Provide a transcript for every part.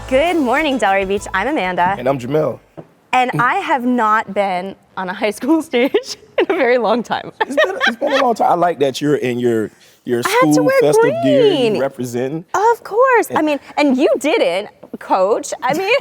Good morning, Delray Beach. I'm Amanda. And I'm Jamel. And I have not been on a high school stage in a very long time. It's been a long time. I like that you're in your I had to school wear festive green. gear, you representing. Of course. I mean, and you didn't, Coach. I mean,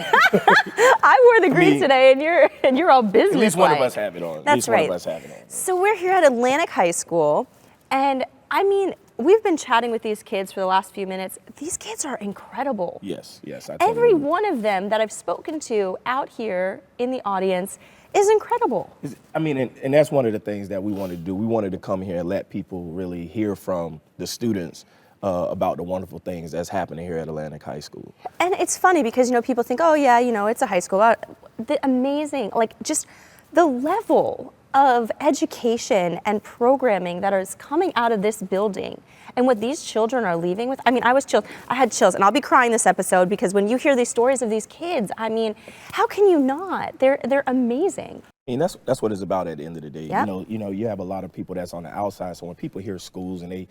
I wore the green today, and you're all business. At least one of us have it on. That's right. One of us have it on. So we're here at Atlantic High School, and I mean, we've been chatting with these kids for the last few minutes. These kids are incredible. Yes. I Every totally agree. one of them that I've spoken to out here in the audience is incredible. I mean, and that's one of the things that we wanted to do. We wanted to come here and let people really hear from the students about the wonderful things that's happening here at Atlantic High School. And it's funny because, people think, oh yeah, it's a high school. The amazing, just the level of education and programming that is coming out of this building and what these children are leaving with. I mean, I had chills, and I'll be crying this episode because when you hear these stories of these kids, I mean, how can you not? They're amazing. I mean, that's what it's about at the end of the day. Yep. You have a lot of people that's on the outside, so when people hear schools and they,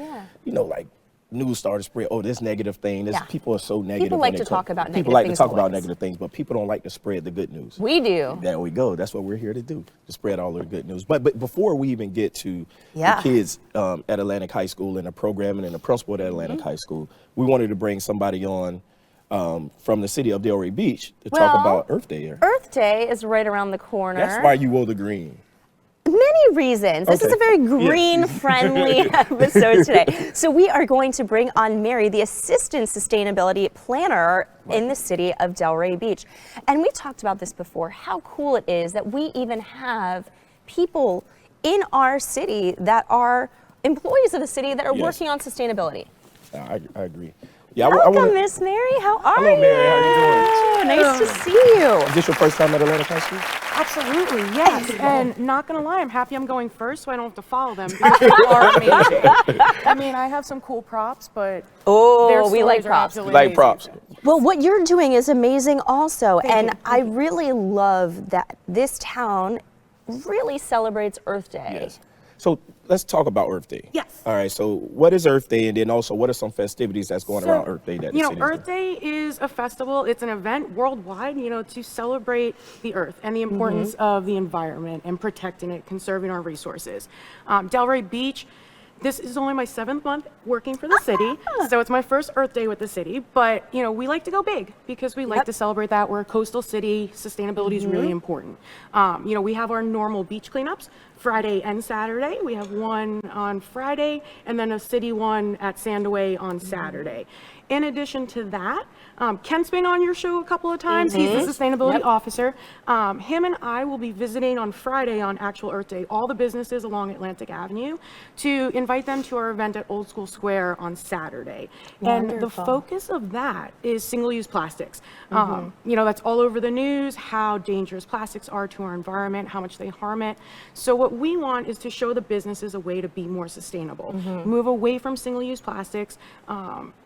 like, news started spread, this negative thing. People are so negative. People like to talk about negative things. People like to talk about negative things, but people don't like to spread the good news. We do. There we go. That's what we're here to do, to spread all of the good news. But before we even get to the kids at Atlantic High School and the programming and the principal at Atlantic High School, we wanted to bring somebody on from the city of Delray Beach to talk about Earth Day here. Earth Day is right around the corner. That's why you wore the green. Many reasons. This is a very green-friendly episode today. So we are going to bring on Mary, the Assistant Sustainability Planner in the city of Delray Beach. And we talked about this before, how cool it is that we even have people in our city that are employees of the city that are working on sustainability. I agree. Yeah, Welcome, Miss Mary. How are you? Hello, Mary. How are you doing? Nice to see you. Is this your first time at Atlantic High School? Absolutely, yes. And not gonna lie, I'm happy I'm going first so I don't have to follow them because they are amazing. I mean, I have some cool props, but we like props. Like props. Well, what you're doing is amazing also. I really love that this town really celebrates Earth Day. Yes. So let's talk about Earth Day. Yes. All right. So what is Earth Day, and then also what are some festivities that's going around Earth Day? Earth Day is a festival. It's an event worldwide, to celebrate the Earth and the importance of the environment and protecting it, conserving our resources. Delray Beach. This is only my 7th month working for the city, so it's my first Earth Day with the city, but, we like to go big because we like to celebrate that. We're a coastal city. Sustainability is really important. We have our normal beach cleanups Friday and Saturday. We have one on Friday and then a city one at Sandaway on Saturday. In addition to that, Kent's been on your show a couple of times. He's the sustainability officer. Him and I will be visiting on Friday on actual Earth Day, all the businesses along Atlantic Avenue to invite them to our event at Old School Square on Saturday. Wonderful. And the focus of that is single-use plastics. That's all over the news, how dangerous plastics are to our environment, how much they harm it. So what we want is to show the businesses a way to be more sustainable, move away from single-use plastics,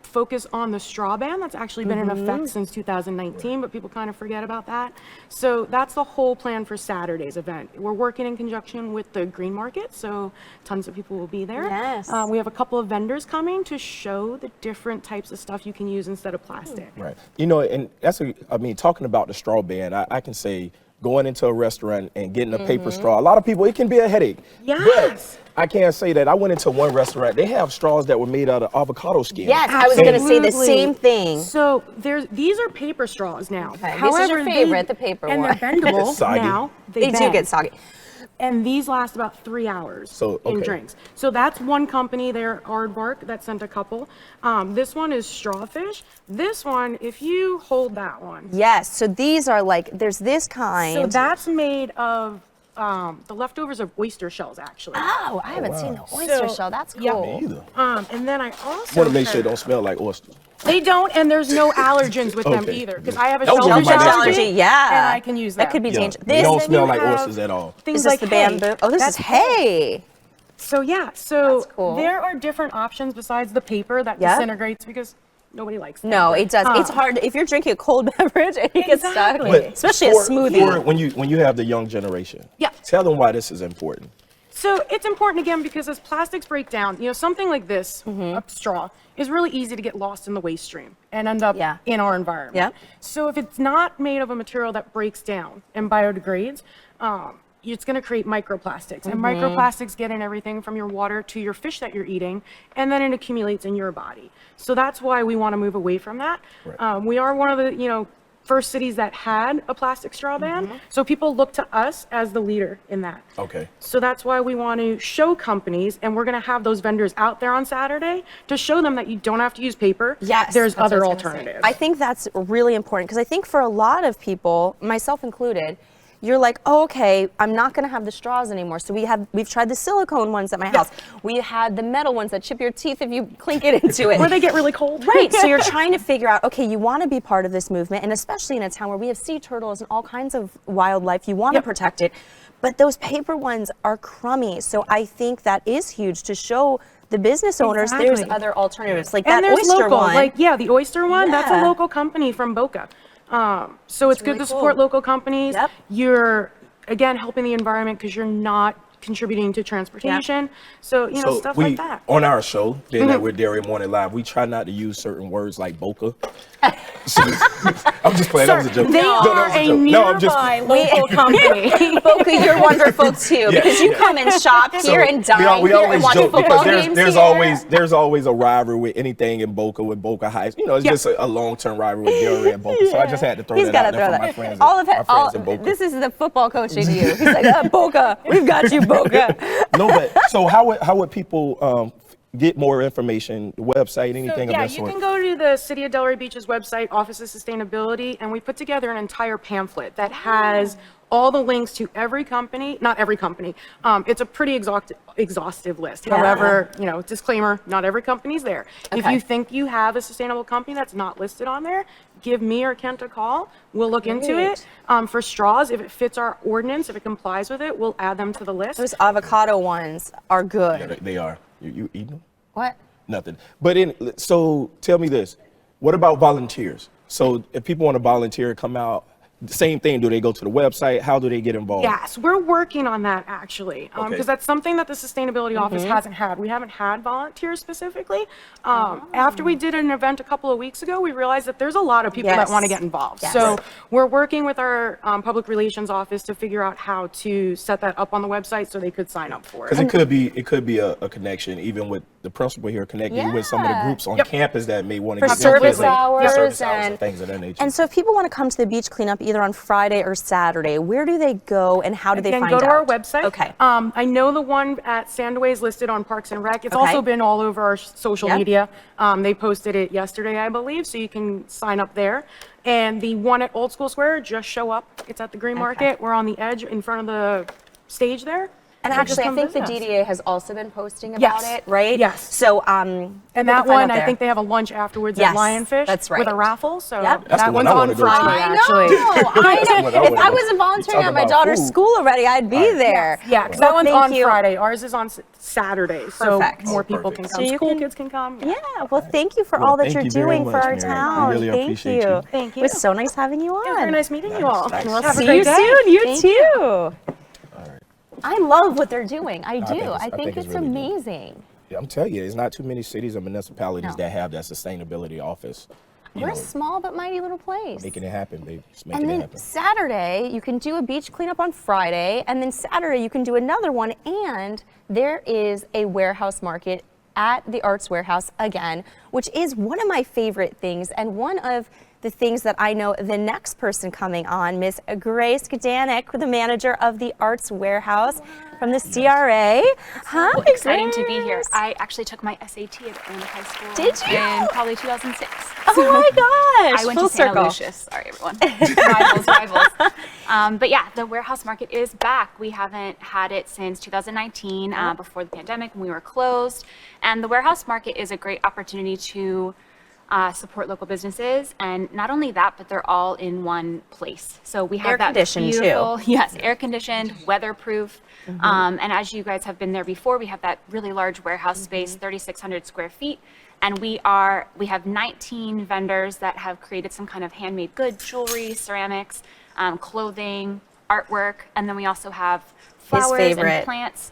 focus on the straw ban that's actually been in effect since 2019, but people kind of forget about that. So that's the whole plan for Saturday's event. We're working in conjunction with the Green Market, so tons of people will be there. Yes. We have a couple of vendors coming to show the different types of stuff you can use instead of plastic. Right. And talking about the straw ban, I can say going into a restaurant and getting a paper straw, a lot of people, it can be a headache. Yes. But I can't say that. I went into one restaurant. They have straws that were made out of avocado skin. Yes, I was going to say the same thing. So these are paper straws now. Okay, However, this is your favorite, the paper and one. they're bendable Soggy. now. They do bend. get soggy. And these last about 3 hours in drinks. So that's one company there, Aardvark, that sent a couple. This one is Strawfish. This one, if you hold that one. Yes, so these are there's this kind. So that's made of the leftovers of oyster shells, actually. Oh, I haven't seen the oyster shell. That's cool. Me either. And then I also Want to make sure it don't smell like oysters. They don't, and there's no allergens with them either, because I have a That was shellfish my next allergy, question. and I can use that. That could be dangerous. They don't smell like have oysters at all. Things Is this like the hay. bamboo? Oh, this is hay. So That's cool. there are different options besides the paper that disintegrates because nobody likes that. No, it does. It's hard if you're drinking a cold beverage and it gets stuck, Exactly. especially a smoothie. When you have the young generation, Yeah. tell them why this is important. So it's important again because as plastics break down, something like this, a straw, is really easy to get lost in the waste stream and end up in our environment. Yep. So if it's not made of a material that breaks down and biodegrades, it's going to create microplastics. And microplastics get in everything from your water to your fish that you're eating, and then it accumulates in your body. So that's why we want to move away from that. Right. We are one of the, first cities that had a plastic straw ban. So people look to us as the leader in that. Okay. So that's why we want to show companies, and we're going to have those vendors out there on Saturday to show them that you don't have to use paper. Yes, There's that's what other I was gonna say. alternatives. I think that's really important because I think for a lot of people, myself included, you're like, oh, okay, I'm not going to have the straws anymore. So we've tried the silicone ones at my house. We had the metal ones that chip your teeth if you clink it into it. Or they get really cold. Right. So you're trying to figure out, okay, you want to be part of this movement, and especially in a town where we have sea turtles and all kinds of wildlife, you want to protect it. But those paper ones are crummy. So I think that is huge to show the business owners there's other alternatives. Like And that there's oyster local, one. the oyster one, that's Yeah. a local company from Boca. So it's good really to support cool. local companies. Yep. You're, again, helping the environment because you're not contributing to transportation. So, stuff like that. On our show, that we're Delray Morning Live, we try not to use certain words like Boca. I'm just playing. That was a joke. They No, that are was a a joke. No, I'm just. nearby local company. Boca, you're wonderful too because you come and shop here and dine we here always and watch joke football because games there's always a rivalry with anything in Boca with Boca Heights. It's just a long-term rivalry with Delray and Boca. So I just had to throw He's that got out to there throw for my that. friends. All in Boca. this is the football coach in you. He's like, Boca, we've got you, Boca. No, but so how would people get more information? The website, anything of that You sort? can go to the City of Delray Beach's website, Office of Sustainability, and we put together an entire pamphlet that has all the links to every company, not every company. It's a pretty exhaustive list. Yeah. However, disclaimer, not every company's there. If Okay. you think you have a sustainable company that's not listed on there, give me or Kent a call. We'll look into it. For straws, if it fits our ordinance, if it complies with it, we'll add them to the list. Those avocado ones are good. Yeah, they are. You eating them? What? Nothing. But so tell me this. What about volunteers? So if people want to volunteer, come out, same thing. Do they go to the website? How do they get involved? Yes, we're working on that actually, because that's something that the Sustainability Office hasn't had. We haven't had volunteers specifically. After we did an event a couple of weeks ago, we realized that there's a lot of people that want to get involved. Yes. So we're working with our public relations office to figure out how to set that up on the website so they could sign up for it. Because it could be a connection, even with the principal here, connecting you with some of the groups on campus that may want to For get service together. hours Service and- and things of that nature. And so if people want to come to the beach cleanup either on Friday or Saturday, where do they go and how do they Again, find go out? to our website. Okay. I know the one at Sandway is listed on Parks and Rec. It's also been all over our social media. They posted it yesterday, I believe, so you can sign up there. And the one at Old School Square, just show up. It's at the Green Market. We're on the edge in front of the stage there. And So just actually, I come think the visit us. DDA has also been posting about Yes. it, right? Yes. So, And that one, I think they have a lunch afterwards Yes, at Lionfish that's with a right. raffle. So Yep. That's that the one one's I on wanna go to. Friday, I know. actually. I know. If I wasn't You volunteering talk at my about daughter's food. school already, I'd be there. Yeah, because Well, that one's thank on you. Friday. Ours is on Saturday, so Perfect. more people can Perfect. come. So you School can- kids can come. Yeah, well, thank you for Well, all that thank you're you very doing for much, our Mary. town. We really Thank appreciate you. you. Thank you. It was so nice having you on. Yeah, very nice meeting you all. Nice. We'll Have a see great you day. soon. You Thank too. I love what they're doing. I do. I think think it's it's really good. amazing. Yeah, I'm telling you, there's not too many cities or municipalities No. that have that sustainability office. We're a small but mighty little place. Making it happen, baby. Just And making it then happen. Saturday, you can do a beach cleanup on Friday, and then Saturday, you can do another one. And there is a warehouse market at the Arts Warehouse again, which is one of my favorite things, and one of the things that I know the next person coming on, Miss Grace Gdanek, the manager of the Arts Warehouse from the CRA. Hi, Well, exciting to be here. Grace. I actually took my SAT at Atlanta High School. Did you? In probably 2006. Oh my gosh! I went full to Santa circle. Lucia. Sorry, everyone. rivals. But yeah, the warehouse market is back. We haven't had it since 2019, before the pandemic when we were closed. And the warehouse market is a great opportunity to support local businesses, and not only that, but they're all in one place. So we have that Air-conditioned, too. beautiful, yes, air conditioned, weatherproof. And as you guys have been there before, we have that really large warehouse space, 3,600 square feet. And we have 19 vendors that have created some kind of handmade goods, jewelry, ceramics, clothing, artwork, and then we also have flowers favorite. and plants.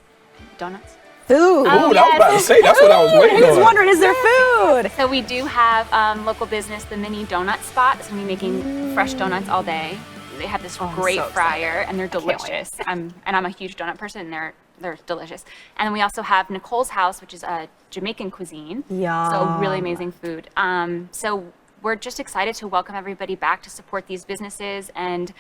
donuts. Food. Ooh, I was about to say, that's what I was waiting I was on. wondering, is there food? So we do have local business, the Mini Donut Spot. It's going to be making fresh donuts all day. They have this great fryer, and they're delicious. And I'm a huge donut person, and they're delicious. And then we also have Nicole's House, which is a Jamaican cuisine. Yum. So really amazing food. So we're just excited to welcome everybody back to support these businesses. And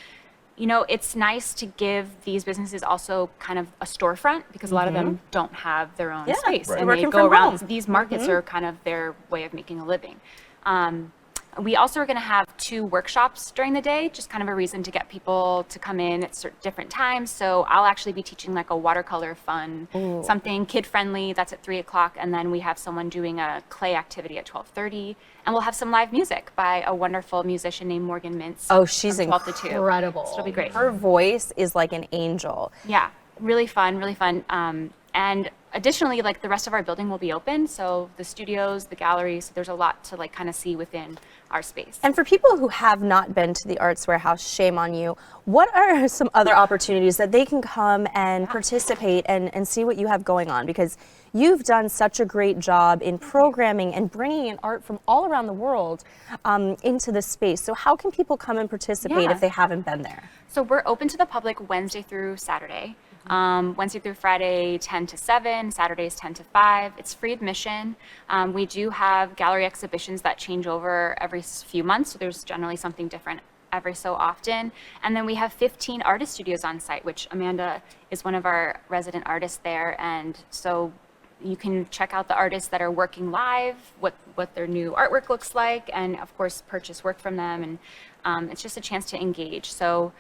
you know, it's nice to give these businesses also kind of a storefront, because a lot of them don't have their own space. Right. And Working they go from around. home. These markets are kind of their way of making a living. We also are going to have 2 workshops during the day, just kind of a reason to get people to come in at different times. So I'll actually be teaching like a watercolor fun, something kid-friendly, that's at 3 o'clock. And then we have someone doing a clay activity at 12:30. And we'll have some live music by a wonderful musician named Morgan Mintz. Oh, she's from 12 to 2. incredible. So it'll be great. Her voice is like an angel. Yeah, really fun, really fun. And additionally, like the rest of our building will be open. So the studios, the galleries, there's a lot to like kind of see within our space. And for people who have not been to the Arts Warehouse, shame on you. What are some other opportunities that they can come and participate and see what you have going on? Because you've done such a great job in programming and bringing in art from all around the world into the space. So how can people come and participate if they haven't been there? So we're open to the public Wednesday through Saturday. Wednesday through Friday, 10 to 7, Saturdays 10 to 5. It's free admission. We do have gallery exhibitions that change over every few months, so there's generally something different every so often. And then we have 15 artist studios on site, which Amanda is one of our resident artists there. And so you can check out the artists that are working live, what their new artwork looks like, and of course purchase work from them. And it's just a chance to engage. So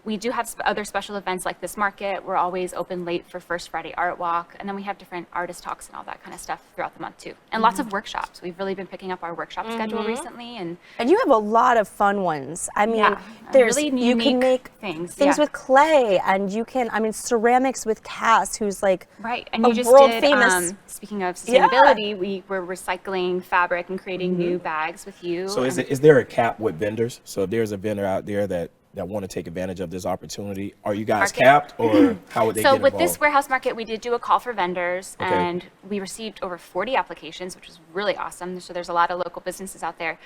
we do have other special events like this market. We're always open late for First Friday Art Walk. And then we have different artist talks and all that kind of stuff throughout the month too. And lots of workshops. We've really been picking up our workshop schedule recently. And you have a lot of fun ones. I mean, there's really you can unique make things with clay, and you can, I mean, ceramics with Cass, who's like and you just world did, famous. Speaking of sustainability, we were recycling fabric and creating new bags with you. So is there a cap with vendors? So if there's a vendor out there that want to take advantage of this opportunity, are you guys capped, or how would they get involved? So with this warehouse market, we did do a call for vendors, and we received over 40 applications, which was really awesome. So there's a lot of local businesses out there.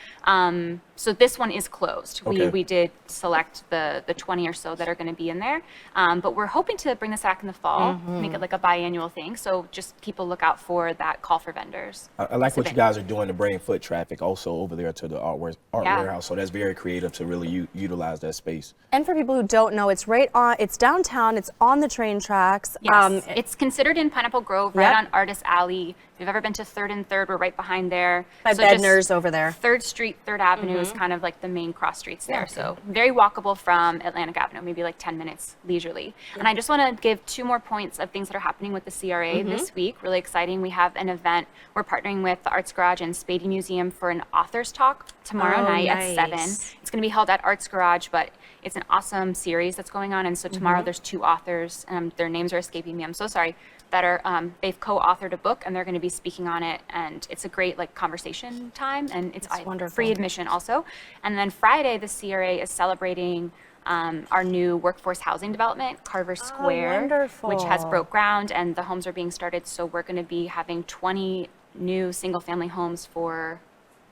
So this one is closed. We did select the 20 or so that are going to be in there, but we're hoping to bring this back in the fall, make it like a biannual thing. So just keep a lookout for that call for vendors. I like what you guys are doing to bring foot traffic also over there to the art warehouse. So that's very creative to really utilize that space. And for people who don't know, it's it's downtown, it's on the train tracks. Yes, it's considered in Pineapple Grove, right on Artist Alley. If you've ever been to 3rd and 3rd, we're right behind there. By Bednar's over there. 3rd Street, 3rd Avenue is kind of like the main cross streets there. So very walkable from Atlantic Avenue, maybe like 10 minutes leisurely. And I just want to give 2 more points of things that are happening with the CRA this week. Really exciting. We have an event. We're partnering with the Arts Garage and Spady Museum for an author's talk tomorrow night at 7. It's going to be held at Arts Garage, but it's an awesome series that's going on. And so tomorrow there's 2 authors, their names are escaping me, I'm so sorry, that are they've co-authored a book, and they're going to be speaking on it, and it's a great like conversation time, and it's wonderful. Free admission also. And then Friday, the CRA is celebrating our new workforce housing development, Carver Square, which has broke ground, and the homes are being started. So we're going to be having 20 new single-family homes for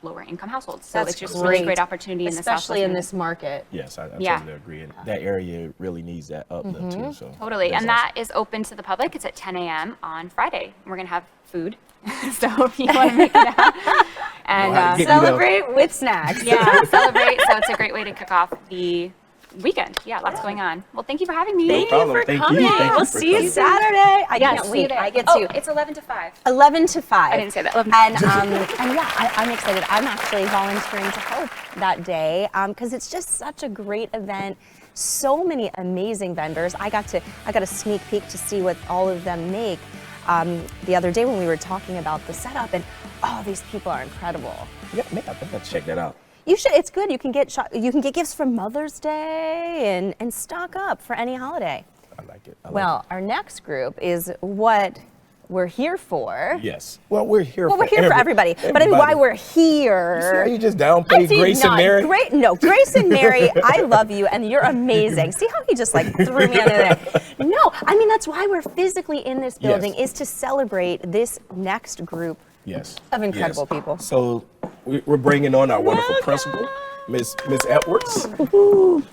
lower income households. So it's just really great opportunity in the especially in this market. Yes, I totally agree. And that area really needs that uplift too. So totally. And that is open to the public. It's at 10 a.m. on Friday. We're going to have food. So if you want to make it out and celebrate with snacks. Yeah, celebrate. So it's a great way to kick off the weekend. Yeah, lots going on. Well, thank you for having me. Thank you for coming. We'll see you Saturday. I can't wait. I get to. It's 11 to 5. 11 to 5. I didn't say that. 11 to 5. And yeah, I'm excited. I'm actually volunteering to help that day because it's just such a great event. So many amazing vendors. I got a sneak peek to see what all of them make the other day when we were talking about the setup, and these people are incredible. Yeah, maybe I think I'll check that out. You should. It's good. You can get gifts for Mother's Day and stock up for any holiday. I like it. Our next group is what we're here for. Yes. Well, we're here Well, we're here for everybody. But I mean, why we're here. You see how you just downplayed Grace and Mary? Grace and Mary, I love you, and you're amazing. See how he just like threw me under there? No, I mean, that's why we're physically in this building, is to celebrate this next group of incredible people. So we're bringing on our wonderful principal, Miss Edwards,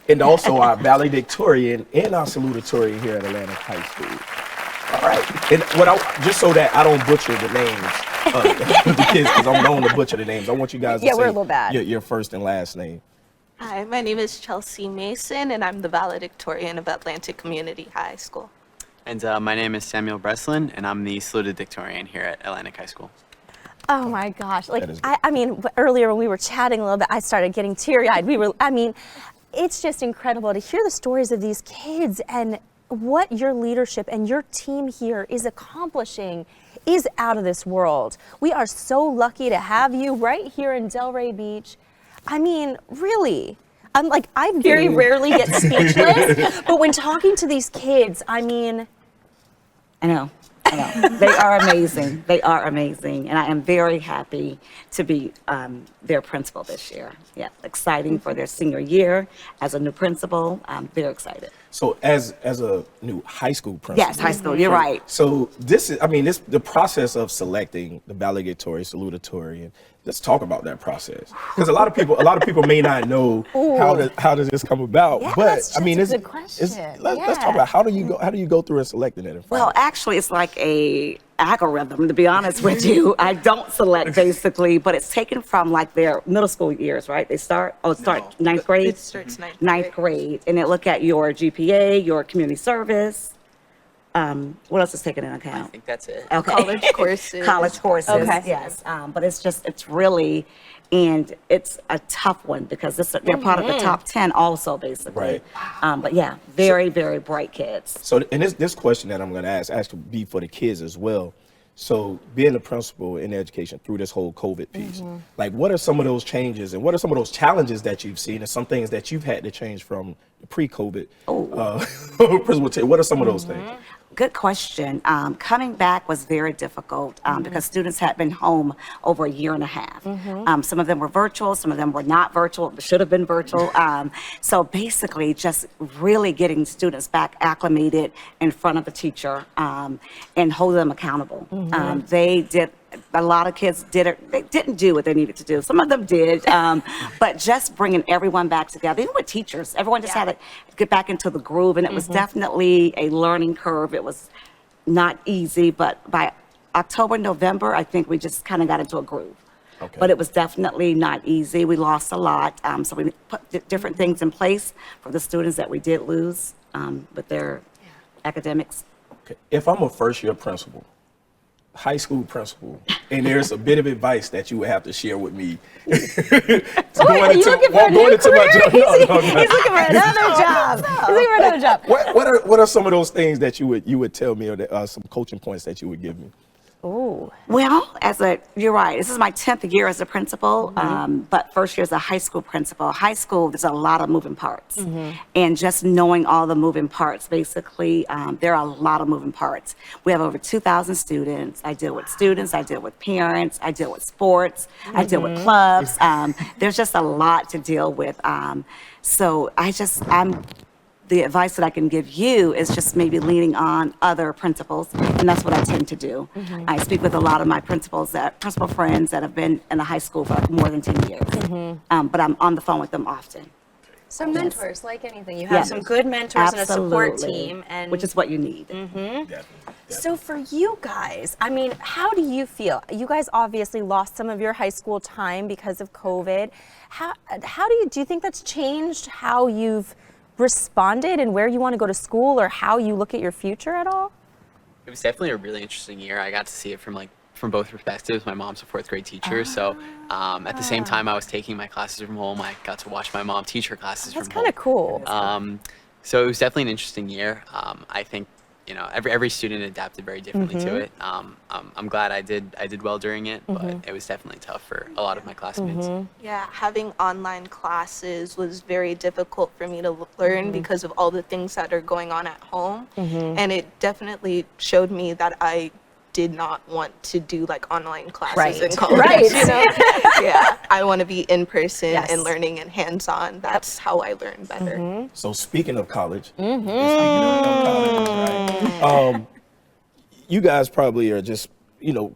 and also our valedictorian and our salutatorian here at Atlantic High School. All right, and just so that I don't butcher the names of the kids, because I'm known to butcher the names, I want you guys to say we're a little bad. Your first and last name. Hi, my name is Chelsea Mason, and I'm the valedictorian of Atlantic Community High School. And my name is Samuel Breslin, and I'm the salutatorian here at Atlantic High School. Oh my gosh! Like I mean, earlier when we were chatting a little bit, I started getting teary-eyed. It's just incredible to hear the stories of these kids and what your leadership and your team here is accomplishing is out of this world. We are so lucky to have you right here in Delray Beach. I mean, really. I very rarely get speechless, but when talking to these kids, I mean. I know. They are amazing. They are amazing. And I am very happy to be their principal this year. Yeah, exciting for their senior year as a new principal. I'm very excited. So as a new high school principal. Yes, high school, you're right. So this is, the process of selecting the valedictorian, salutatorian. Let's talk about that process, because a lot of people may not know how does this come about. Yeah, but that's I mean, a good question. Let's talk about how do you go through and selecting it. Well, actually, it's like a algorithm, to be honest with you. I don't select basically, but it's taken from like their middle school years, right? They start ninth grade. It starts ninth grade, and they look at your GPA, your community service. What else is taken into account? I think that's it. Okay. College courses. College courses, Okay. yes. But it's really, and it's a tough one because they're part of the top 10 also, basically. Right. But yeah, very, very bright kids. So, and this question that I'm going to ask actually be for the kids as well. So, being a principal in education through this whole COVID piece, like what are some of those changes and what are some of those challenges that you've seen and some things that you've had to change from the pre-COVID principal? What are some of those things? Good question. Coming back was very difficult because students had been home over a year and a half. Some of them were virtual, some of them were not virtual, should have been virtual. So basically just really getting students back acclimated in front of the teacher and hold them accountable. A lot of kids they didn't do what they needed to do. Some of them did, but just bringing everyone back together, even with teachers, everyone just had to get back into the groove, and it was definitely a learning curve. It was not easy, but by October, November, I think we just kind of got into a groove. Okay. But it was definitely not easy. We lost a lot, so we put different things in place for the students that we did lose with their academics. Okay. If I'm a first-year principal, high school principal, and there's a bit of advice that you would have to share with me. Are you looking for a new career? He's looking for another job. He's looking for another job. What are some of those things that you would tell me, or some coaching points that you would give me? Ooh. Well, you're right. This is my 10th year as a principal, but first year as a high school principal. High school, there's a lot of moving parts. And just knowing all the moving parts, basically, there are a lot of moving parts. We have over 2,000 students. I deal with students, I deal with parents, I deal with sports, I deal with clubs. There's just a lot to deal with. So the advice that I can give you is just maybe leaning on other principals, and that's what I tend to do. I speak with a lot of my principal friends that have been in the high school for more than 10 years, but I'm on the phone with them often. So mentors, like anything, you have some good mentors and a support team, which is what you need. Definitely. So for you guys, I mean, how do you feel? You guys obviously lost some of your high school time because of COVID. How do you think that's changed how you've responded and where you want to go to school or how you look at your future at all? It was definitely a really interesting year. I got to see it from both perspectives. My mom's a fourth grade teacher, so at the same time I was taking my classes from home, I got to watch my mom teach her classes from home. That's kind of cool. So it was definitely an interesting year. I think every student adapted very differently to it. I'm glad I did well during it, but it was definitely tough for a lot of my classmates. Yeah, having online classes was very difficult for me to learn because of all the things that are going on at home. And it definitely showed me that I did not want to do like online classes Right. in college. Right. You know? Yeah, I want to be in person Yes. and learning and hands-on. That's how I learn better. So speaking of college, you guys probably are just,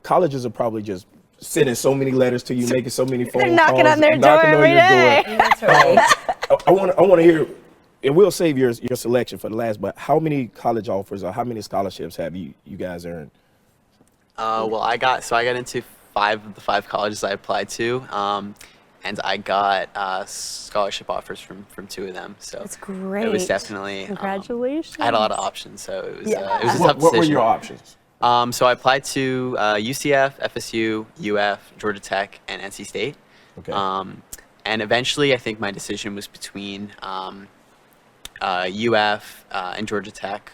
colleges are probably just sending so many letters to you, making so many phone calls, knocking on their door knocking on every your day. door. That's right. I want to hear, and we'll save your selection for the last, but how many college offers or how many scholarships have you guys earned? Well, I got into 5 of the 5 colleges I applied to, and I got scholarship offers from 2 of them. So That's great. it was definitely Congratulations. I had a lot of options, so it was Yeah. it was a tough What decision. were your options? So I applied to UCF, FSU, UF, Georgia Tech, and NC State. Okay. And eventually, I think my decision was between UF and Georgia Tech.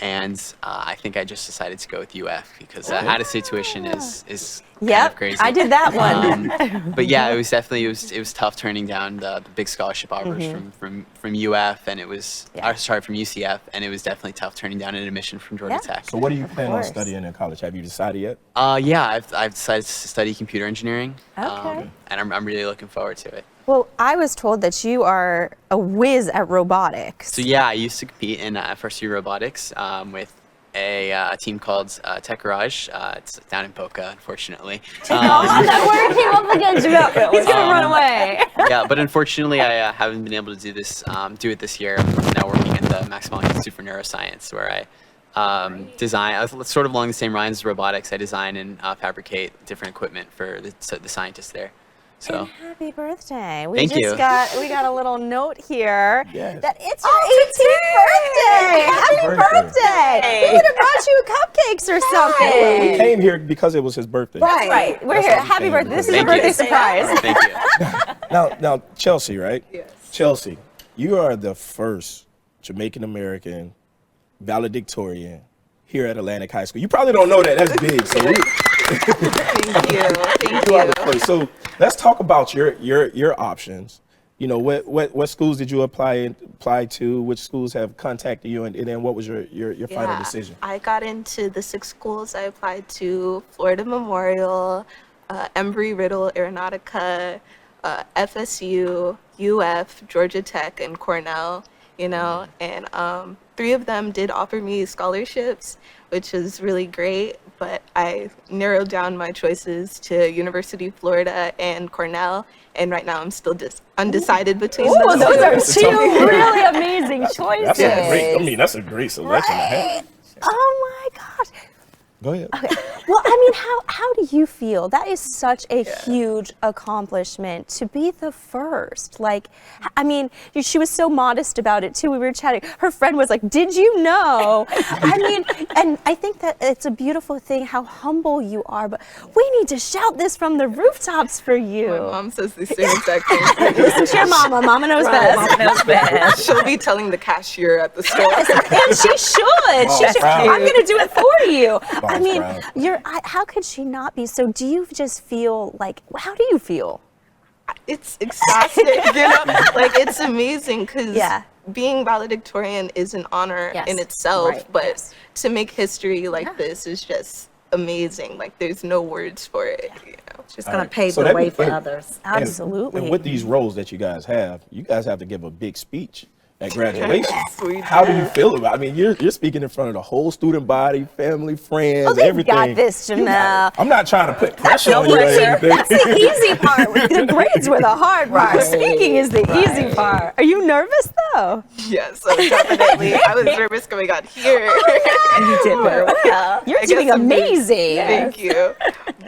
And I think I just decided to go with UF because out-of-state tuition is kind of crazy. I did that one. But yeah, it was definitely it was tough turning down the big scholarship offers from UF, and it was from UCF, and it was definitely tough turning down an admission from Georgia Tech. So what do you plan on course. studying in college? Have you decided yet? Yeah, I've decided to study computer engineering. Okay. And I'm really looking forward to it. Well, I was told that you are a whiz at robotics. So yeah, I used to compete in FRC robotics with a team called Tech Garage. It's down in Boca, unfortunately. That word came up against you. He's gonna run away. Yeah, but unfortunately, I haven't been able to do it this year. I'm now working at the Max Planck Institute for Neuroscience, where I design, sort of along the same lines as robotics. I design and fabricate different equipment for the scientists there. So. And happy birthday. We Thank you. We got a little note here Yes. that it's your 18th birthday. Happy birthday. We would have brought you cupcakes or something. He came here because it was his birthday. That's right. We're That's here. why we Happy came. birthday. This is a Thank birthday you. surprise. Thank you. Now, Chelsea, right? Yes. Chelsea, you are the first Jamaican American valedictorian here at Atlantic High School. You probably don't know that. That's big. So Thank you. Thank you are you. the first. So let's talk about your options. What schools did you apply to? Which schools have contacted you, and then what was your final decision? I got into the 6 schools I applied to: Florida Memorial, Embry-Riddle Aeronautica, FSU, UF, Georgia Tech, and Cornell. And 3 of them did offer me scholarships, which is really great. But I narrowed down my choices to University of Florida and Cornell, and right now I'm still undecided between them. Oh, those are 2 really amazing choices. That's a great selection to have. Oh my gosh. Go ahead. Well, I mean, how do you feel? That is such a huge accomplishment to be the first. Like, I mean, she was so modest about it too. We were chatting. Her friend was like, "Did you know?" I mean, and I think that it's a beautiful thing how humble you are. But we need to shout this from the rooftops for you. My mom says the same exact thing. Listen to your mama. Mama knows best. Mama knows best. She'll be telling the cashier at the store. And she should. She should. proud. I'm going to do it for you. I Mom's mean, proud. how could she not be? So do you just feel like, how do you feel? It's exhausting, Like, it's amazing because being valedictorian is an honor in itself, but to make history like this is just amazing. Like, there's no words for it, It's just going to pave So the that way means- for others. Absolutely. And with these roles that you guys have to give a big speech at graduation. Yes, we How do you feel about it? I mean, you're speaking in front of the whole student body, family, friends, Oh, they've everything. got this, You got Jamel. it. I'm not trying to put pressure on you or pressure. anything. That's the easy part. The grades were the hard part. Right. Speaking is the easy part. Are you nervous though? Yes, so definitely. I was nervous coming out here. And you did very well. You're I doing guess I'm doing- amazing. Thank you.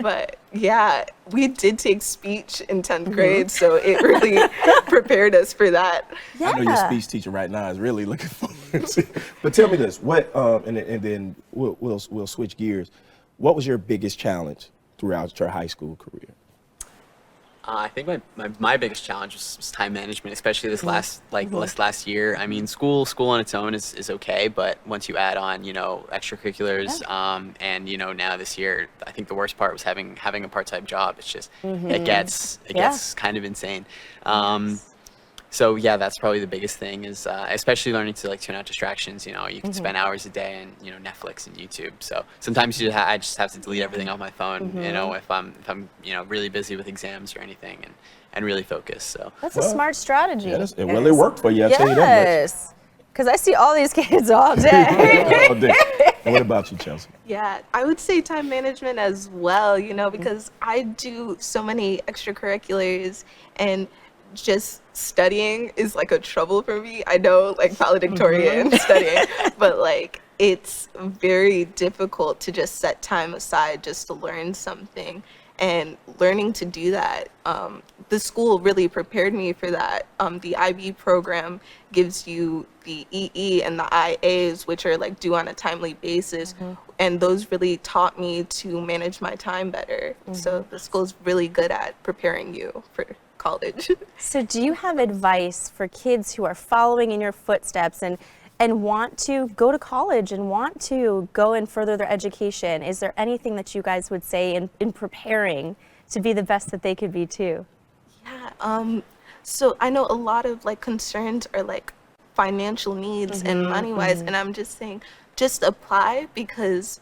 But yeah, we did take speech in 10th grade, so it really prepared us for that. Yeah. I know your speech teacher right now is really looking forward to it. But tell me this, and then we'll switch gears. What was your biggest challenge throughout your high school career? I think my biggest challenge was time management, especially this last year. I mean, school on its own is okay, but once you add on, extracurriculars, and now this year, I think the worst part was having a part-time job. It's just it gets kind of insane. So yeah, that's probably the biggest thing is especially learning to like tune out distractions. You know, you can spend hours a day in Netflix and YouTube. So sometimes I just have to delete everything off my phone. You know, if I'm really busy with exams or anything, and really focus. So that's a smart strategy. Yeah, well, it worked for you. I'll tell you that much. Yes, because I see all these kids all day. All day. And what about you, Chelsea? Yeah, I would say time management as well, because I do so many extracurriculars and just studying is like a trouble for me. I know, like valedictorian studying, but like it's very difficult to just set time aside just to learn something. And learning to do that, the school really prepared me for that. The IB program gives you the EE and the IAs, which are like due on a timely basis. And those really taught me to manage my time better. So the school's really good at preparing you for college. So do you have advice for kids who are following in your footsteps and want to go to college and want to go and further their education? Is there anything that you guys would say in preparing to be the best that they could be too? Yeah, so I know a lot of like concerns are like financial needs and money-wise, and I'm just saying, just apply, because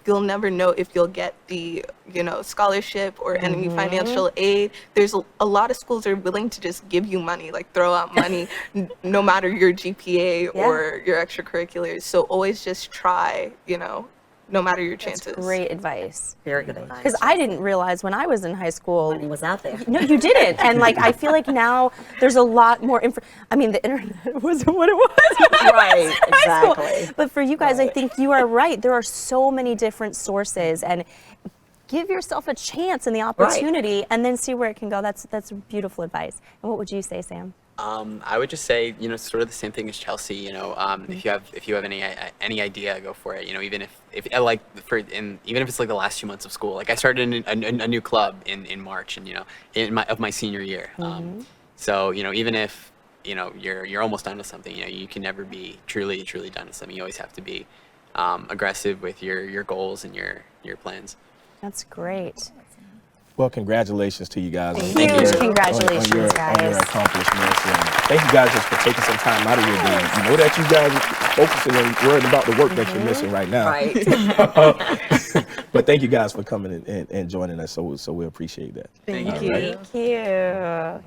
you'll never know if you'll get the scholarship or any financial aid. There's a lot of schools are willing to just give you money, like throw out money, no matter your GPA or your extracurriculars. So always just try, no matter your chances. That's great advice. Very good advice. Because I didn't realize when I was in high school. Money was out there. No, you didn't. And like, I feel like now there's a lot more I mean, the internet wasn't what it was. Right, exactly. But for you guys, I think you are right. There are so many different sources, and give yourself a chance and the opportunity and then see where it can go. That's beautiful advice. And what would you say, Sam? I would just say, sort of the same thing as Chelsea. If you have any idea, go for it. Even if even if it's like the last 2 months of school. Like I started a new club in March, and of my senior year. So even if you're almost done with something, you can never be truly done with something. You always have to be aggressive with your goals and your plans. That's great. Well, congratulations to you guys. Huge congratulations, on your accomplishments. And thank you guys just for taking some time out of your day. You know that you guys are focusing and worried about the work that you're missing right now. Right. But thank you guys for coming and joining us. So we appreciate that. Thank you. Thank you.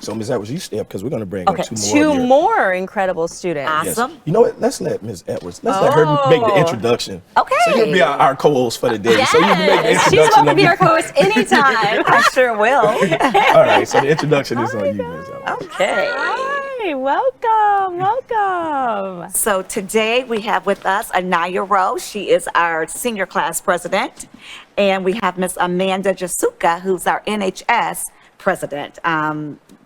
So Ms. Edwards, you stay up because we're going to bring Okay, two two more incredible students. Awesome. Yes. You know what? Let's let Ms. Edwards, let her make the introduction. Okay. So you'll be our co-host for the day. Yes. So you can make the introduction. She's welcome to be our co-host anytime. I sure will. All right, so the introduction is on you, Ms. Edwards. Okay. Hi, welcome. So today we have with us Anaya Rowe. She is our senior class president. And we have Miss Amanda Jasuka, who's our NHS president.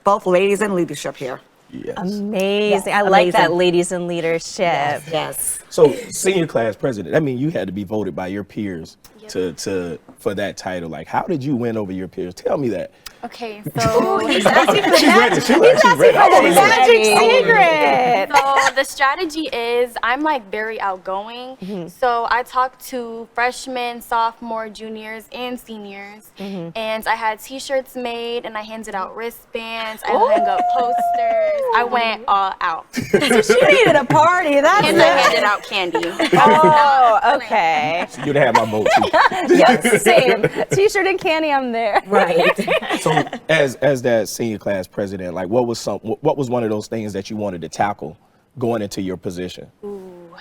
Both ladies in leadership here. Yes. Amazing. Yes, I like that, amazing. ladies in leadership. Yes. So senior class president, I mean, you had to be voted by your peers for that title. Like, how did you win over your peers? Tell me that. Okay, so She's ready. She's ready. I wanna know. Magic secret. So the strategy is I'm like very outgoing. So I talk to freshmen, sophomore, juniors, and seniors. And I had t-shirts made and I handed out wristbands. I hung up posters. I went all out. So she needed a party. That's And I handed out candy. Oh, okay. So you'd have my vote too. Yes, same. T-shirt and candy, I'm there. Right. So as that senior class president, like what was one of those things that you wanted to tackle going into your position? Ooh.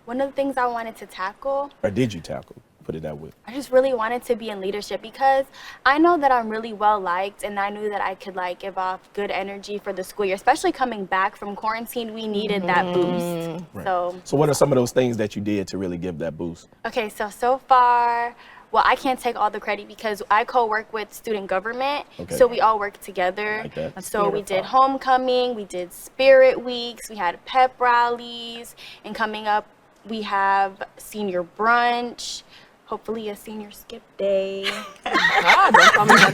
One of the things I wanted to tackle, Or did you tackle? Put it that way. I just really wanted to be in leadership because I know that I'm really well liked and I knew that I could like give off good energy for the school year, especially coming back from quarantine. We needed that boost. Right. So what are some of those things that you did to really give that boost? okay, so far, well, I can't take all the credit because I co-work with student government, Okay. so we all work together. Like that. So we did homecoming, we did spirit weeks, we had pep rallies, and coming up we have senior brunch, hopefully a senior skip day. God, don't tell me that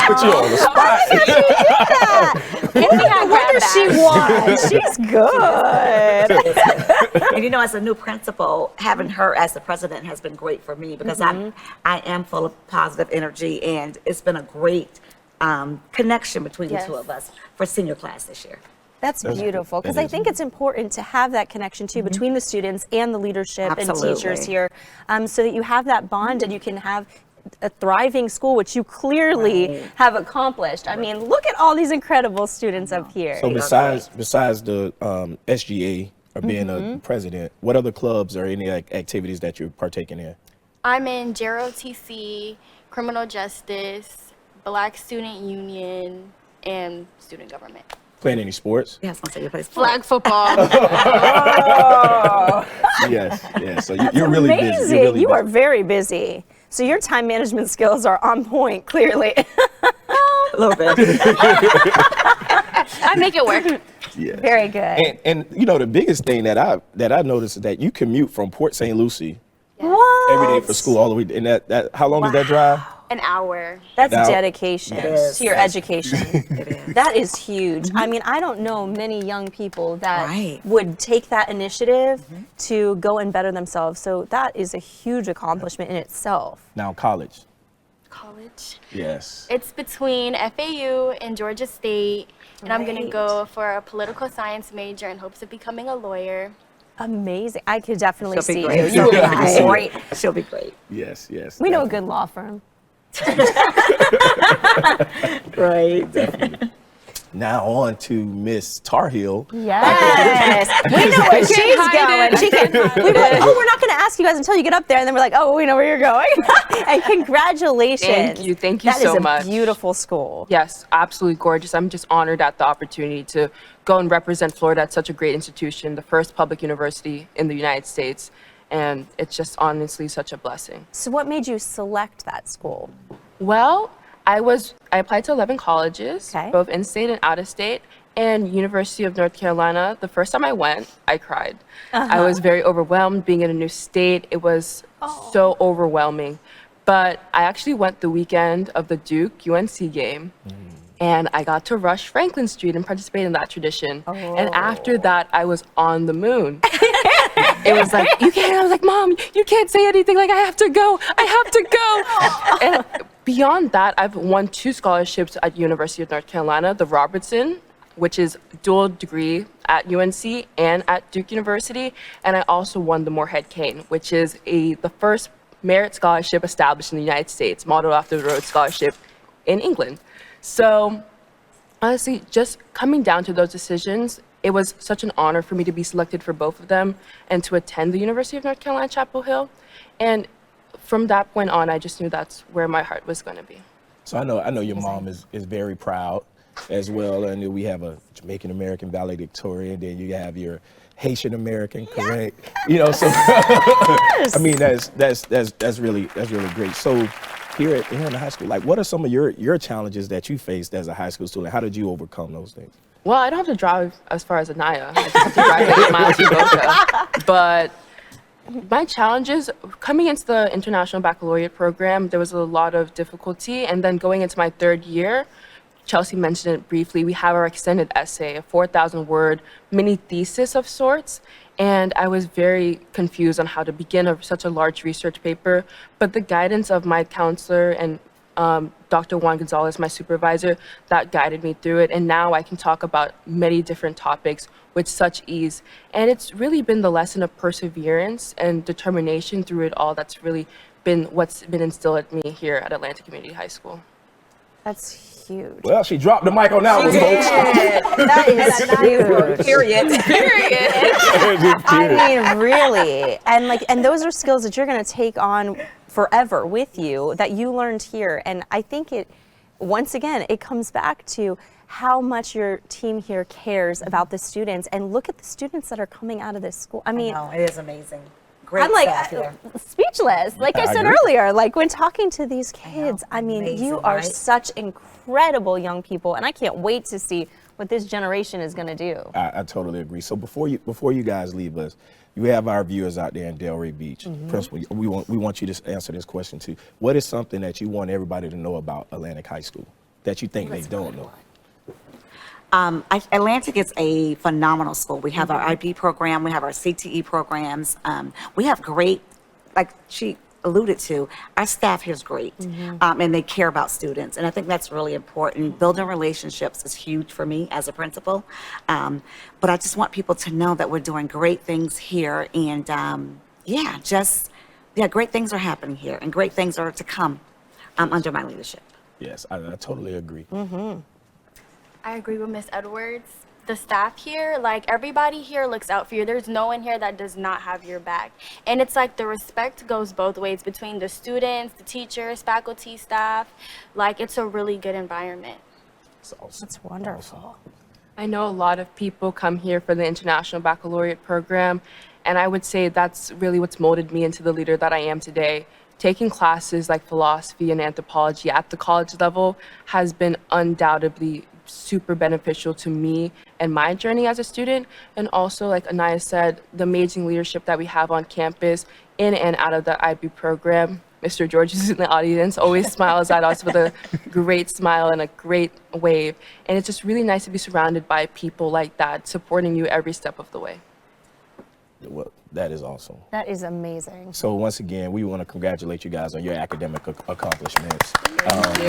Put you on the spot. And we had What grab does she bags. want? She's good. And as a new principal, having her as the president has been great for me because I am full of positive energy, and it's been a great connection between the Yes. two of us for senior class this year. That's beautiful, because that I is. think it's important to have that connection too between the students and the leadership and teachers Absolutely. here, so that you have that bond and you can have a thriving school, which you clearly Right. have accomplished. I mean, look at all these incredible students up here. So besides the SGA or being a president, what other clubs or any activities that you're partaking in? I'm in JROTC, Criminal Justice, Black Student Union, and Student Government. Playing any sports? Yes, I'll say your place. Flag football. Yes, yes. So you're really busy. Amazing. You're really You busy. are very busy. So your time management skills are on point, clearly. A little bit. I make it work. Yes. Very good. And you know the biggest thing that I noticed is that you commute from Port St. Lucie What? every day for school all the way. And that how long is that drive? An hour. That's Now- dedication Yes. to your education. It is. That is huge. I mean, I don't know many young people that Right. would take that initiative to go and better themselves. So that is a huge accomplishment in itself. Now college. College. Yes. It's between FAU and Georgia State, and I'm going to Great. go for a political science major in hopes of becoming a lawyer. Amazing. I could definitely She'll be see great. you. You She'll will be be great. great. She'll be great. Yes. Yes. We know a good law firm. Right. Now on to Miss Tar Heel. Yes. We know where she's going. She can, we were like, oh, we're not going to ask you guys until you get up there. And then we're like, oh, we know where you're going. And congratulations. Thank you. Thank you That so is a much. beautiful school. Yes, absolutely gorgeous. I'm just honored at the opportunity to go and represent Florida at such a great institution, the first public university in the United States. And it's just honestly such a blessing. So what made you select that school? Well, I applied to 11 colleges, Okay. both in-state and out-of-state, and University of North Carolina. The first time I went, I cried. I was very overwhelmed being in a new state. It was so overwhelming. But I actually went the weekend of the Duke UNC game, and I got to rush Franklin Street and participate in that tradition. And after that, I was on the moon. It was like, you can't, I was like, Mom, you can't say anything, like, I have to go, And beyond that, I've won 2 scholarships at University of North Carolina, the Robertson, which is dual degree at UNC and at Duke University, and I also won the Moorhead Cane, which is the first merit scholarship established in the United States, modeled after the Rhodes Scholarship in England. So honestly, just coming down to those decisions, it was such an honor for me to be selected for both of them and to attend the University of North Carolina, Chapel Hill. And from that point on, I just knew that's where my heart was going to be. So I know your mom is very proud as well. And we have a Jamaican American valedictorian, then you have your Haitian American, correct? You know, so I mean that's really great. So here in the high school, like what are some of your challenges that you faced as a high school student? How did you overcome those things? Well, I don't have to drive as far as Anaya. I just have to drive 8 miles to Boca. But my challenges, coming into the International Baccalaureate program, there was a lot of difficulty. And then going into my 3rd year, Chelsea mentioned it briefly, we have our extended essay, a 4,000-word mini thesis of sorts. And I was very confused on how to begin such a large research paper. But the guidance of my counselor and Dr. Juan Gonzalez, my supervisor, that guided me through it. And now I can talk about many different topics with such ease. And it's really been the lesson of perseverance and determination through it all that's really been what's been instilled at me here at Atlanta Community High School. That's huge. Well, she dropped the mic on that one, folks. That is huge. Period. I mean, really. And those are skills that you're going to take on forever with you that you learned here. And I think once again, it comes back to how much your team here cares about the students. And look at the students that are coming out of this school. I mean, No, it is amazing. Great I'm like staff here. speechless. Like I said agree. earlier, like when talking to these kids, I mean, you Amazing, are right? such incredible young people, and I can't wait to see what this generation is going to do. I totally agree. So before you guys leave us, you have our viewers out there in Delray Beach. Principal, we want you to answer this question too. What is something that you want everybody to know about Atlantic High School that you think they don't know? Atlantic is a phenomenal school. We have our IB program, we have our CTE programs. We have great, like alluded to, our staff here is great, and they care about students, and I think that's really important. Building relationships is huge for me as a principal, but I just want people to know that we're doing great things here, and great things are happening here, and great things are to come under my leadership. Yes, I totally agree. I agree with Miss Edwards. The staff here, like everybody here looks out for you. There's no one here that does not have your back. And it's like the respect goes both ways between the students, the teachers, faculty, staff. Like it's a really good environment. That's awesome. That's wonderful. I know a lot of people come here for the International Baccalaureate program, and I would say that's really what's molded me into the leader that I am today. Taking classes like philosophy and anthropology at the college level has been undoubtedly super beneficial to me and my journey as a student. And also, like Anaya said, the amazing leadership that we have on campus in and out of the IB program. Mr. George is in the audience, always smiles at us with a great smile and a great wave. And it's just really nice to be surrounded by people like that, supporting you every step of the way. Well, that is awesome. That is amazing. So once again, we want to congratulate you guys on your academic accomplishments. And all of the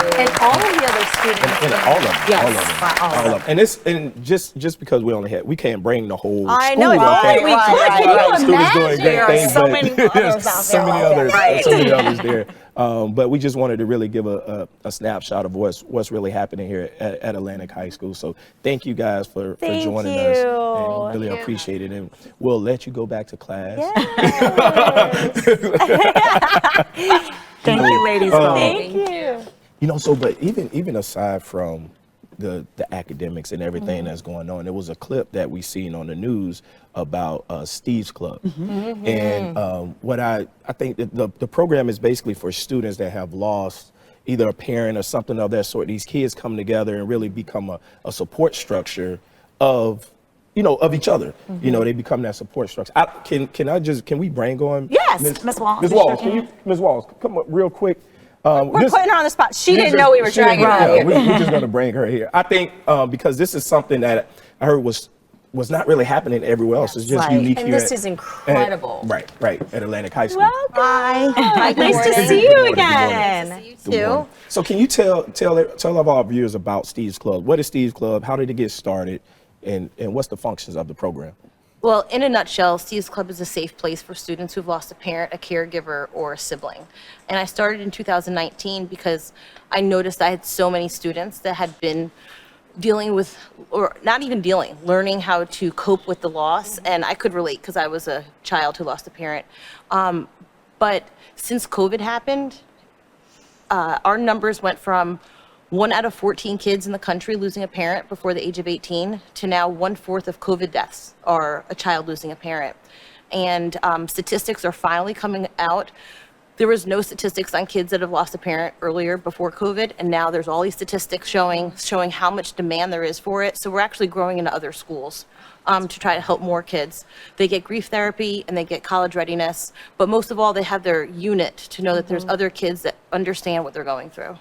other students. And all of them. Yes, All of them. And just because we can't bring the whole I school. know, if okay? only we could. A lot of Can you students doing great imagine? things, so but many others out so there. many others, Right. so many others there. But we just wanted to really give a snapshot of what's really happening here at Atlantic High School. So thank you guys for joining us. And really appreciate it. And we'll let you go back to class. Thank you, ladies. Thank you. You know, so but even aside from the academics and everything that's going on, there was a clip that we seen on the news about Steve's Club. And what I think that the program is basically for students that have lost either a parent or something of that sort. These kids come together and really become a support structure of each other. They become that support structure. Can we bring on? Yes, Ms. Walls. Ms. Walls, Ms. Walls, come up real quick. We're putting her on the spot. She didn't know we were dragging her out here. We're just going to bring her here. I think because this is something that I heard was not really happening everywhere else. It's just unique and here. this is incredible. Right, at Atlantic High School. Welcome. Hi. Nice to see you again. Good morning. So can you tell of our viewers about Steve's Club? What is Steve's Club? How did it get started? And what's the functions of the program? Well, in a nutshell, Steve's Club is a safe place for students who've lost a parent, a caregiver, or a sibling. And I started in 2019 because I noticed I had so many students that had been dealing with, or not even dealing, learning how to cope with the loss. And I could relate because I was a child who lost a parent. But since COVID happened, our numbers went from 1 out of 14 kids in the country losing a parent before the age of 18 to now 1/4 of COVID deaths are a child losing a parent. And statistics are finally coming out. There was no statistics on kids that have lost a parent earlier before COVID, and now there's all these statistics showing how much demand there is for it. So we're actually growing into other schools to try to help more kids. They get grief therapy and they get college readiness, but most of all, they have their unit to know that there's other kids that understand what they're going through.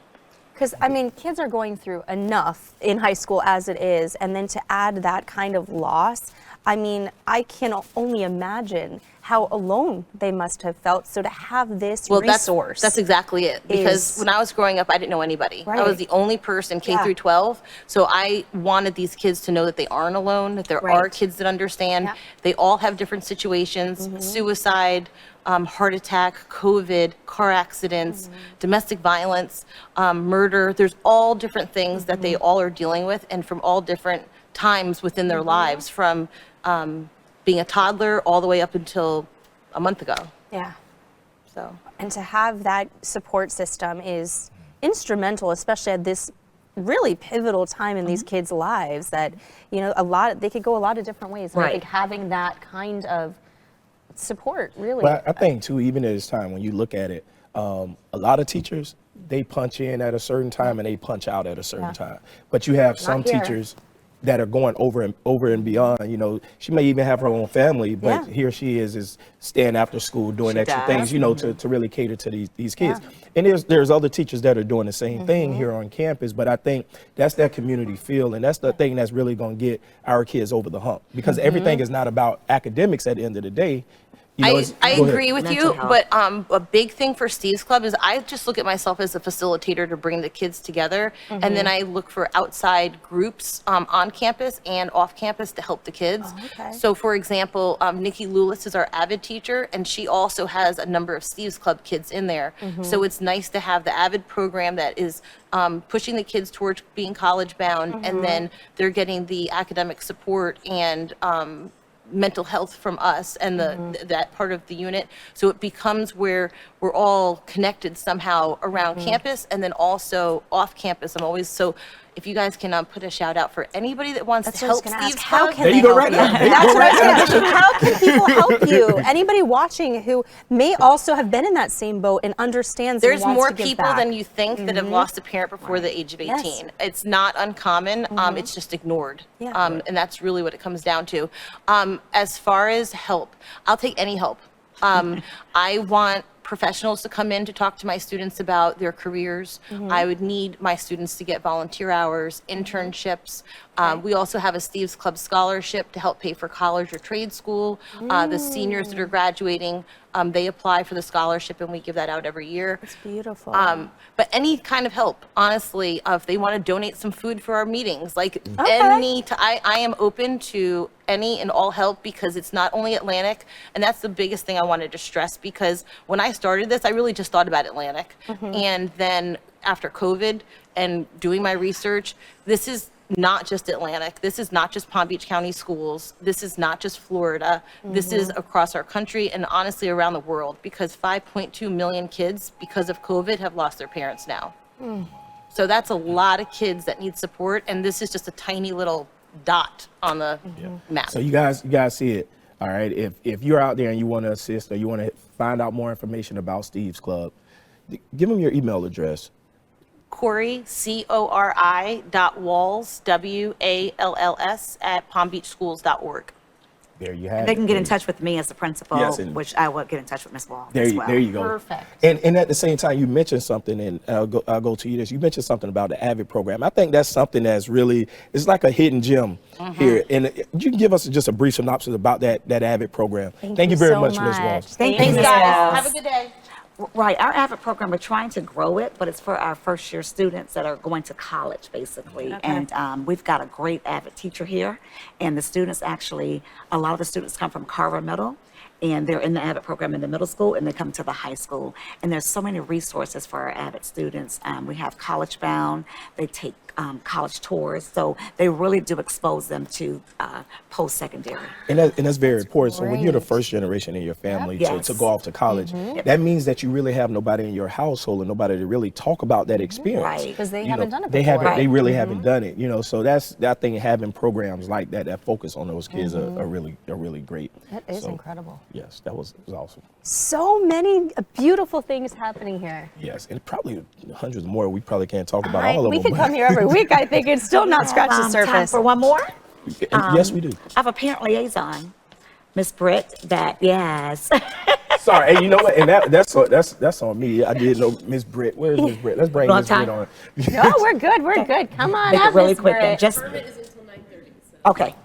Because, kids are going through enough in high school as it is, and then to add that kind of loss, I can only imagine how alone they must have felt. So to have this resource. That's exactly it. Because when I was growing up, I didn't know anybody. Right. I was the only person K through 12. So I wanted these kids to know that they aren't alone, that there are kids that understand. Yeah. They all have different situations, suicide, heart attack, COVID, car accidents, domestic violence, murder. There's all different things that they all are dealing with, and from all different times within their lives, from being a toddler all the way up until a month ago. Yeah. So. And to have that support system is instrumental, especially at this really pivotal time in these kids' lives that, they could go a lot of different ways. And I think having that kind of support, really. Well, I think too, even at this time, when you look at it, a lot of teachers, they punch in at a certain time and they punch out at a certain time. But you have some teachers that are going over and beyond. She may even have her own family, but here she is staying after school doing extra things, to really cater to these kids. And there's other teachers that are doing the same thing here on campus, but I think that's that community feel, and that's the thing that's really going to get our kids over the hump, because everything is not about academics at the end of the day. I go agree ahead. with Mental you, health. but a big thing for Steve's Club is I just look at myself as a facilitator to bring the kids together, and then I look for outside groups on campus and off campus to help the kids. okay. So, for example, Nikki Lulis is our AVID teacher, and she also has a number of Steve's Club kids in there. So it's nice to have the AVID program that is pushing the kids towards being college bound, and then they're getting the academic support and mental health from us and that part of the unit. So it becomes where we're all connected somehow around campus and then also off campus. I'm always, so if you guys can put a shout out for anybody that wants to help Steve's How Club. can There they you go, help right you? now. That's what I was gonna ask. How can people help you? Anybody watching who may also have been in that same boat and understands and There's wants more to give people back. than you think that have lost a parent before the age of 18. Yes. It's not uncommon. It's just ignored. Yeah. And that's really what it comes down to. As far as help, I'll take any help. I want professionals to come in to talk to my students about their careers. I would need my students to get volunteer hours, internships. We also have a Steve's Club scholarship to help pay for college or trade school. The seniors that are graduating, they apply for the scholarship and we give that out every year. It's beautiful. But any kind of help, honestly, if they want to donate some food for our meetings, like I am open to any and all help because it's not only Atlantic, and that's the biggest thing I wanted to stress because when I started this, I really just thought about Atlantic. And then after COVID and doing my research, this is not just Atlantic. This is not just Palm Beach County schools. This is not just Florida. This is across our country and honestly around the world because 5.2 million kids because of COVID have lost their parents now. So that's a lot of kids that need support and this is just a tiny little dot on the map. So you guys see it. All right. If you're out there and you want to assist or you want to find out more information about Steve's Club, give them your email address. Corey, CORI.Walls, WALLS at palmbeachschools.org. There you have it. They can get in touch with me as the principal, Yes, and- which I will get in touch with Ms. Wall There as you, well. there you go. Perfect. And at the same time, you mentioned something, and I'll go to you this. You mentioned something about the AVID program. I think that's something that's really, it's like a hidden gem here. And you can give us just a brief synopsis about that AVID program. Thank you very so much, Ms. Wall. Thank Thanks, you, guys. Ms. Have a good day. Right, our AVID program, we're trying to grow it, but it's for our first year students that are going to college, basically. And we've got a great AVID teacher here. And the students actually, a lot of the students come from Carver Middle. And they're in the AVID program in the middle school, and they come to the high school. And there's so many resources for our AVID students. We have College Bound. They take college tours, so they really do expose them to post-secondary. And that's very important. So when you're the first generation in your family to go off to college, that means that you really have nobody in your household and nobody to really talk about that experience. Right. Because they You haven't know, done it they before. haven't. They really haven't done it. You know, so that's that thing. Having programs like that focus on those kids are really great. That is So, incredible. Yes, that was awesome. So many beautiful things happening here. Yes, and probably hundreds more. We probably can't talk about all of We them. could come here every week, I think, and still not scratch the Time surface. for one more? Yes, we do. I have a parent liaison, Miss Britt, yes. Sorry, and you know what? And that's on me. I did know Miss Britt. Where's Miss Britt? Let's bring Long Miss Britt time. on. No, we're good. We're good. Come on Make up, it really Miss quick then. Britt. Just okay.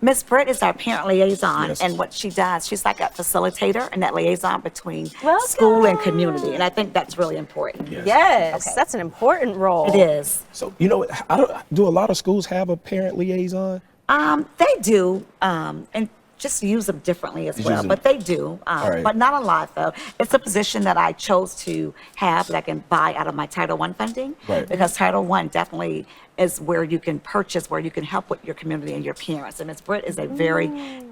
Miss Britt is our parent liaison, Yes. and what she does, she's like a facilitator and that liaison between Welcome. school and community, and I think that's really important. Yes, Okay. that's an important role. It is. So you know, do a lot of schools have a parent liaison? They do, and just use them differently as Use well, them. but they do, right. but not a lot though. It's a position that I chose to have that I can buy out of my Title I funding, Right. because Title I definitely is where you can purchase, where you can help with your community and your parents. And Ms. Britt is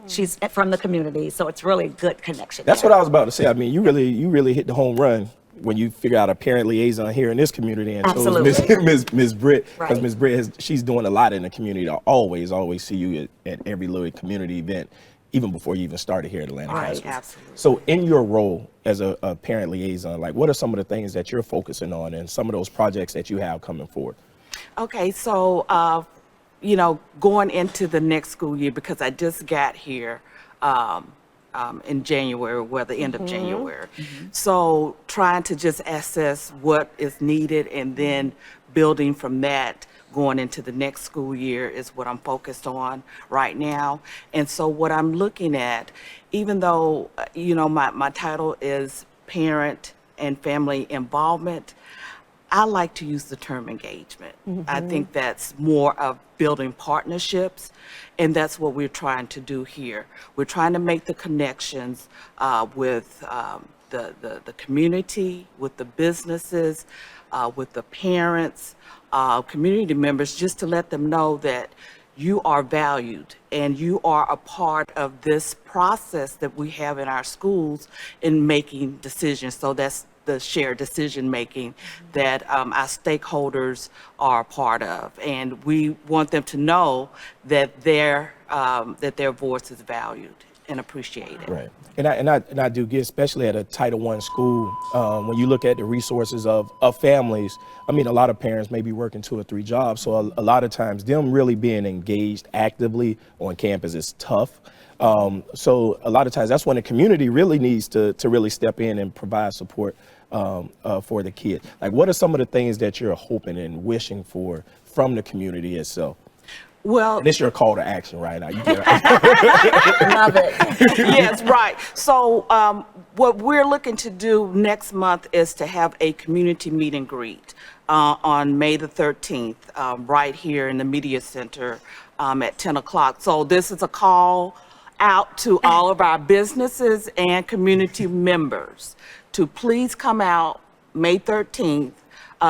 she's from the community, so it's really a good connection. That's there. what I was about to say. I mean, you really hit the home run when you figure out a parent liaison here in this community and Absolutely. chose Miss Britt, because Right. Miss Britt she's doing a lot in the community. I always see you at every little community event, even before you even started here at Atlantic High Right, School. absolutely. So in your role as a parent liaison, like what are some of the things that you're focusing on and some of those projects that you have coming forward? Okay, so, going into the next school year, because I just got here in January, the end of January. So trying to just assess what is needed and then building from that going into the next school year is what I'm focused on right now. And so what I'm looking at, even though, my title is Parent and Family Involvement, I like to use the term engagement. I think that's more of building partnerships, and that's what we're trying to do here. We're trying to make the connections with the community, with the businesses, with the parents, community members, just to let them know that you are valued and you are a part of this process that we have in our schools in making decisions. So that's the shared decision making that our stakeholders are a part of, and we want them to know that their voice is valued and appreciated. Right. And I do get, especially at a Title I school, when you look at the resources of families, I mean, a lot of parents may be working 2 or 3 jobs. So a lot of times them really being engaged actively on campus is tough. So a lot of times that's when the community really needs to really step in and provide support for the kid. Like, what are some of the things that you're hoping and wishing for from the community itself? Well, and this is your call to action right now. You get Love it. Yes, right. So what we're looking to do next month is to have a community meet and greet on May the 13th, right here in the Media Center at 10 o'clock. So this is a call out to all of our businesses and community members to please come out May 13th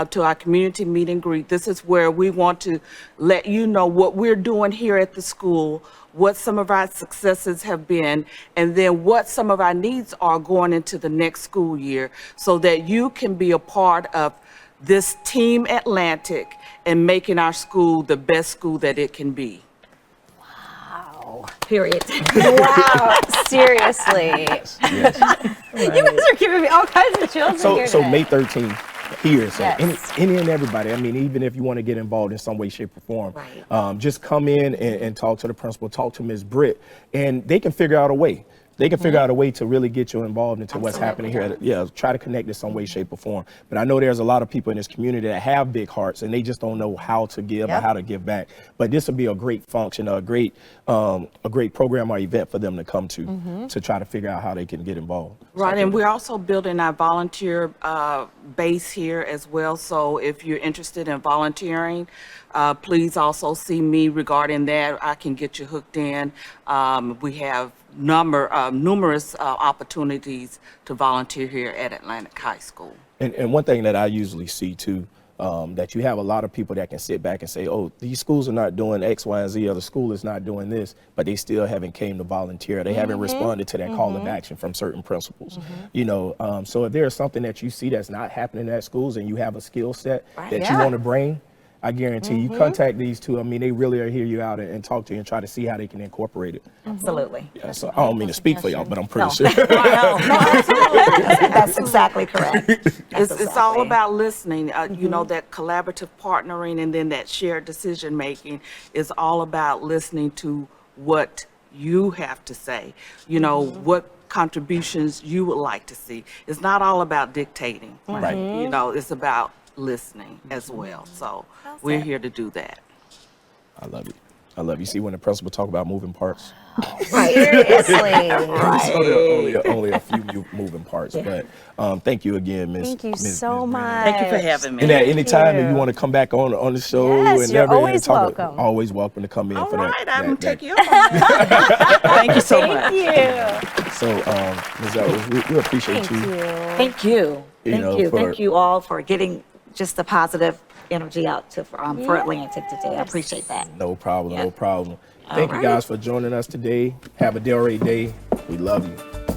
to our community meet and greet. This is where we want to let you know what we're doing here at the school, what some of our successes have been, and then what some of our needs are going into the next school year, so that you can be a part of this Team Atlantic and making our school the best school that it can be. Period. Wow, seriously. Yes. You guys are giving me all kinds of chills in here So today. May 13th here. So Yes. any and everybody, I mean, even if you want to get involved in some way, shape, or form, just come in and talk to the principal, talk to Ms. Britt, and they can figure out a way. They can figure out a way to really get you involved into what's happening here. Try to connect in some way, shape, or form. But I know there's a lot of people in this community that have big hearts and they just don't know how to give or how to give back. But this would be a great function, a great program or event for them to come to try to figure out how they can get involved. Right, and we're also building our volunteer base here as well. So if you're interested in volunteering, please also see me regarding that. I can get you hooked in. We have numerous opportunities to volunteer here at Atlantic High School. And one thing that I usually see too, that you have a lot of people that can sit back and say, oh, these schools are not doing X, Y, and Z, or the school is not doing this, but they still haven't came to volunteer. They haven't responded to that call of action from certain principals. So if there's something that you see that's not happening at schools and you have a skill set that you want to bring, I guarantee you contact these two. I mean, they really are hear you out and talk to you and try to see how they can incorporate it. Absolutely. Yeah, so I don't mean to speak for y'all, but I'm pretty sure. No, absolutely. That's exactly correct. It's all about listening. That collaborative partnering and then that shared decision making is all about listening to what you have to say. What contributions you would like to see. It's not all about dictating. Right. It's about listening as well. So we're here to do that. I love it. I love you. See, when the principal talk about moving parts, Seriously. so only a few moving parts. But thank you again, Ms. Thank you Ms. so Ms. much. Thank you for having me. And at any time, if you want to come back on the show, Yes, and you're never always talk, welcome. always welcome to come in All for right, that. I'm going to take you up on that. Thank you so much. Thank you. So, Ms. Ellis, we appreciate Thank you. Thank you. know, Thank you. for- Thank you all for getting just the positive energy out for Atlantic today. I appreciate that. No problem, Yeah. no problem. Thank you guys for joining us today. Have a Delray day. We love you.